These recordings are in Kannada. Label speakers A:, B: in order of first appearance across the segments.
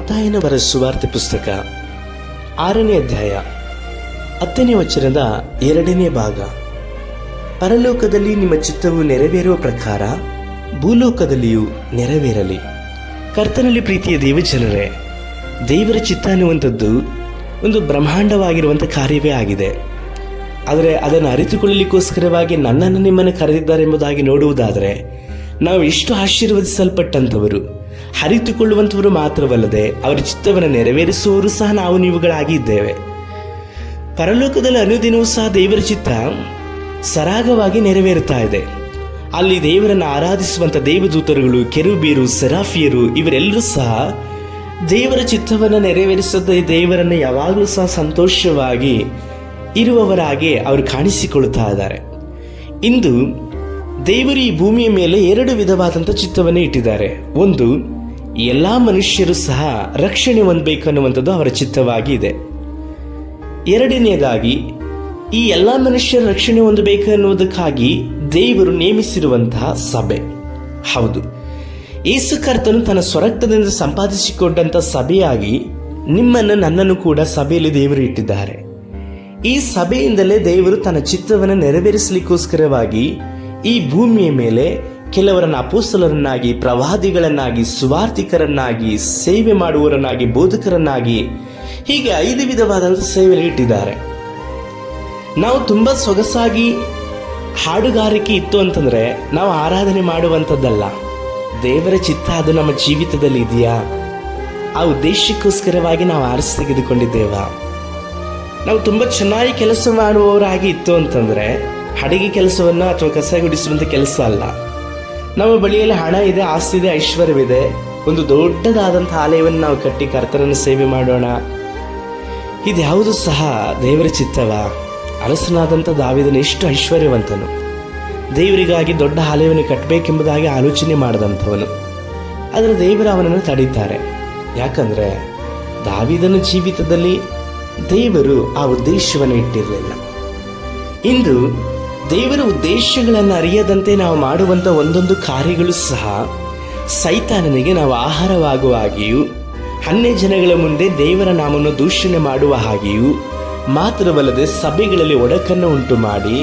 A: ಮತ್ತಾಯನ ಬರೆದ ಸುವಾರ್ತೆ ಪುಸ್ತಕ 6ನೇ ಅಧ್ಯಾಯ 10ನೇ ವಚನದ 2ನೇ ಭಾಗ. ಪರಲೋಕದಲ್ಲಿ ನಿಮ್ಮ ಚಿತ್ತವು ನೆರವೇರುವ ಪ್ರಕಾರ ಭೂಲೋಕದಲ್ಲಿಯೂ ನೆರವೇರಲಿ. ಕರ್ತನಲ್ಲಿ ಪ್ರೀತಿಯ ದೇವಜನರೇ, ದೇವರ ಚಿತ್ತ ಅನ್ನುವಂಥದ್ದು ಒಂದು ಬ್ರಹ್ಮಾಂಡವಾಗಿರುವಂಥ ಕಾರ್ಯವೇ ಆಗಿದೆ. ಆದರೆ ಅದನ್ನು ಅರಿತುಕೊಳ್ಳಲಿಕ್ಕೋಸ್ಕರವಾಗಿ ನನ್ನನ್ನು ನಿಮ್ಮನ್ನು ಕರೆದಿದ್ದಾರೆಂಬುದಾಗಿ ನೋಡುವುದಾದರೆ, ನಾವು ಎಷ್ಟು ಆಶೀರ್ವದಿಸಲ್ಪಟ್ಟಂಥವರು, ಅರಿತುಕೊಳ್ಳುವಂಥವರು ಮಾತ್ರವಲ್ಲದೆ ಅವರ ಚಿತ್ತವನ್ನು ನೆರವೇರಿಸುವವರು ಸಹ ನಾವು ನೀವುಗಳಾಗಿ ಇದ್ದೇವೆ. ಪರಲೋಕದಲ್ಲಿ ಅನುದಿನವೂ ಸಹ ದೇವರ ಚಿತ್ತ ಸರಾಗವಾಗಿ ನೆರವೇರುತ್ತಾ ಇದೆ. ಅಲ್ಲಿ ದೇವರನ್ನು ಆರಾಧಿಸುವಂಥ ದೇವದೂತರುಗಳು, ಕೆರೂಬಿಯರು, ಸೆರಾಫಿಯರು ಇವರೆಲ್ಲರೂ ಸಹ ದೇವರ ಚಿತ್ತವನ್ನು ನೆರವೇರಿಸದ ದೇವರನ್ನು ಯಾವಾಗಲೂ ಸಹ ಸಂತೋಷವಾಗಿ ಇರುವವರಾಗಿ ಅವರು ಕಾಣಿಸಿಕೊಳ್ಳುತ್ತಾ ಇದ್ದಾರೆ. ಇಂದು ದೇವರು ಈ ಭೂಮಿಯ ಮೇಲೆ 2 ವಿಧವಾದಂಥ ಚಿತ್ತವನ್ನು ಇಟ್ಟಿದ್ದಾರೆ. ಒಂದು, ಎಲ್ಲ ಮನುಷ್ಯರು ಸಹ ರಕ್ಷಣೆ ಹೊಂದಬೇಕು ಅನ್ನುವಂಥದ್ದು ಅವರ ಚಿತ್ತವಾಗಿ ಇದೆ. ಎರಡನೆಯದಾಗಿ, ಈ ಎಲ್ಲ ಮನುಷ್ಯರ ರಕ್ಷಣೆ ಹೊಂದಬೇಕು ಅನ್ನುವುದಕ್ಕಾಗಿ ದೇವರು ನೇಮಿಸಿರುವಂತಹ ಸಭೆ. ಹೌದು, ಯೇಸು ಕರ್ತನು ತನ್ನ ಸ್ವರಕ್ತದಿಂದ ಸಂಪಾದಿಸಿಕೊಂಡಂಥ ಸಭೆಯಾಗಿ ನಿಮ್ಮನ್ನು ನನ್ನನ್ನು ಕೂಡ ಸಭೆಯಲ್ಲಿ ದೇವರು ಇಟ್ಟಿದ್ದಾರೆ. ಈ ಸಭೆಯಿಂದಲೇ ದೇವರು ತನ್ನ ಚಿತ್ತವನ್ನು ನೆರವೇರಿಸಲಿಕ್ಕೋಸ್ಕರವಾಗಿ ಈ ಭೂಮಿಯ ಮೇಲೆ ಕೆಲವರನ್ನು ಅಪೊಸ್ತಲರನ್ನಾಗಿ, ಪ್ರವಾದಿಗಳನ್ನಾಗಿ, ಸುವಾರ್ತಿಕರನ್ನಾಗಿ, ಸೇವೆ ಮಾಡುವವರನ್ನಾಗಿ, ಬೋಧಕರನ್ನಾಗಿ, ಹೀಗೆ 5 ವಿಧವಾದಂಥ ಸೇವೆಯಲ್ಲಿ ಇಟ್ಟಿದ್ದಾರೆ. ನಾವು ತುಂಬ ಸೊಗಸಾಗಿ ಹಾಡುಗಾರಿಕೆ ಇತ್ತು ಅಂತಂದರೆ ನಾವು ಆರಾಧನೆ ಮಾಡುವಂಥದ್ದಲ್ಲ. ದೇವರ ಚಿತ್ತ ಅದು ನಮ್ಮ ಜೀವಿತದಲ್ಲಿ ಇದೆಯಾ? ಆ ಉದ್ದೇಶಕ್ಕೋಸ್ಕರವಾಗಿ ನಾವು ಆರಿಸಿ ತೆಗೆದುಕೊಂಡಿದ್ದೇವಾ? ನಾವು ತುಂಬ ಚೆನ್ನಾಗಿ ಕೆಲಸ ಮಾಡುವವರಾಗಿ ಇತ್ತು ಅಂತಂದರೆ ಅಡಿಗೆ ಕೆಲಸವನ್ನು ಅಥವಾ ಕಸ ಗುಡಿಸುವಂಥ ಕೆಲಸ ಅಲ್ಲ. ನಮ್ಮ ಬಳಿಯಲ್ಲಿ ಹಣ ಇದೆ, ಆಸ್ತಿ ಇದೆ, ಐಶ್ವರ್ಯವಿದೆ, ಒಂದು ದೊಡ್ಡದಾದಂಥ ಆಲಯವನ್ನು ನಾವು ಕಟ್ಟಿ ಕರ್ತನನ್ನು ಸೇವೆ ಮಾಡೋಣ, ಇದ್ಯಾವುದು ಸಹ ದೇವರ ಚಿತ್ತವ? ಅರಸನಾದಂಥ ದಾವೀದನು ಎಷ್ಟು ಐಶ್ವರ್ಯವಂತನು, ದೇವರಿಗಾಗಿ ದೊಡ್ಡ ಆಲಯವನ್ನು ಕಟ್ಟಬೇಕೆಂಬುದಾಗಿ ಆಲೋಚನೆ ಮಾಡಿದಂಥವನು. ಆದರೆ ದೇವರು ಅವನನ್ನು ತಡೀತಾರೆ. ಯಾಕಂದರೆ ದಾವೀದನ ಜೀವಿತದಲ್ಲಿ ದೇವರು ಆ ಉದ್ದೇಶವನ್ನು ಇಟ್ಟಿರಲಿಲ್ಲ. ಇಂದು ದೇವರ ಉದ್ದೇಶಗಳನ್ನು ಅರಿಯದಂತೆ ನಾವು ಮಾಡುವಂಥ ಒಂದೊಂದು ಕಾರ್ಯಗಳು ಸಹ ಸೈತಾನನಿಗೆ ನಾವು ಆಹಾರವಾಗುವ ಹಾಗೆಯೂ, ಅನ್ಯ ಜನಗಳ ಮುಂದೆ ದೇವರ ನಾಮವನ್ನು ದೂಷಣೆ ಮಾಡುವ ಹಾಗೆಯೂ ಮಾತ್ರವಲ್ಲದೆ ಸಭೆಗಳಲ್ಲಿ ಒಡಕನ್ನು ಉಂಟು ಮಾಡಿ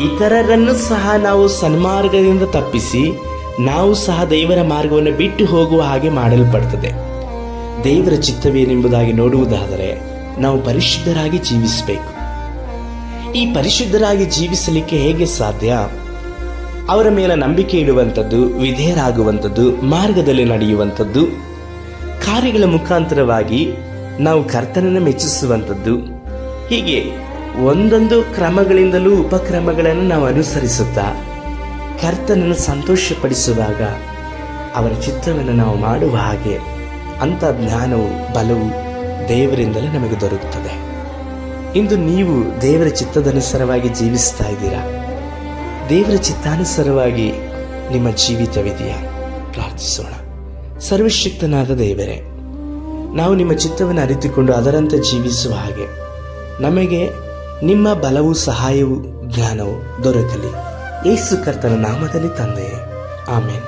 A: ಇತರರನ್ನು ಸಹ ನಾವು ಸನ್ಮಾರ್ಗದಿಂದ ತಪ್ಪಿಸಿ ನಾವು ಸಹ ದೇವರ ಮಾರ್ಗವನ್ನು ಬಿಟ್ಟು ಹೋಗುವ ಹಾಗೆ ಮಾಡಲ್ಪಡ್ತದೆ. ದೇವರ ಚಿತ್ತವೇನೆಂಬುದಾಗಿ ನೋಡುವುದಾದರೆ ನಾವು ಪರಿಶುದ್ಧರಾಗಿ ಜೀವಿಸಬೇಕು. ಈ ಪರಿಶುದ್ಧರಾಗಿ ಜೀವಿಸಲಿಕ್ಕೆ ಹೇಗೆ ಸಾಧ್ಯ? ಅವರ ಮೇಲೆ ನಂಬಿಕೆ ಇಡುವಂಥದ್ದು, ವಿಧೇಯರಾಗುವಂಥದ್ದು, ಮಾರ್ಗದಲ್ಲಿ ನಡೆಯುವಂಥದ್ದು, ಕಾರ್ಯಗಳ ಮುಖಾಂತರವಾಗಿ ನಾವು ಕರ್ತನನ್ನು ಮೆಚ್ಚಿಸುವಂಥದ್ದು, ಹೀಗೆ ಒಂದೊಂದು ಕ್ರಮಗಳಿಂದಲೂ ಉಪಕ್ರಮಗಳನ್ನು ನಾವು ಅನುಸರಿಸುತ್ತಾ ಕರ್ತನನ್ನು ಸಂತೋಷಪಡಿಸುವಾಗ ಅವರ ಚಿತ್ತವನ್ನು ನಾವು ಮಾಡುವ ಹಾಗೆ ಅಂಥ ಜ್ಞಾನವು, ಬಲವು ದೇವರಿಂದಲೇ ನಮಗೆ ದೊರಕುತ್ತದೆ. ಇಂದು ನೀವು ದೇವರ ಚಿತ್ತದನುಸಾರವಾಗಿ ಜೀವಿಸ್ತಾ ಇದ್ದೀರಾ? ದೇವರ ಚಿತ್ತಾನುಸಾರವಾಗಿ ನಿಮ್ಮ ಜೀವಿತವಿದೆಯಾ? ಪ್ರಾರ್ಥಿಸೋಣ. ಸರ್ವಶಕ್ತನಾದ ದೇವರೇ, ನಾವು ನಿಮ್ಮ ಚಿತ್ತವನ್ನು ಅರಿತುಕೊಂಡು ಅದರಂತೆ ಜೀವಿಸುವ ಹಾಗೆ ನಮಗೆ ನಿಮ್ಮ ಬಲವೂ, ಸಹಾಯವೂ, ಜ್ಞಾನವೂ ದೊರಕಲಿ. ಯೇಸು ಕರ್ತನ ನಾಮದಲ್ಲಿ ತಂದೆಯೇ, ಆಮೇನ್.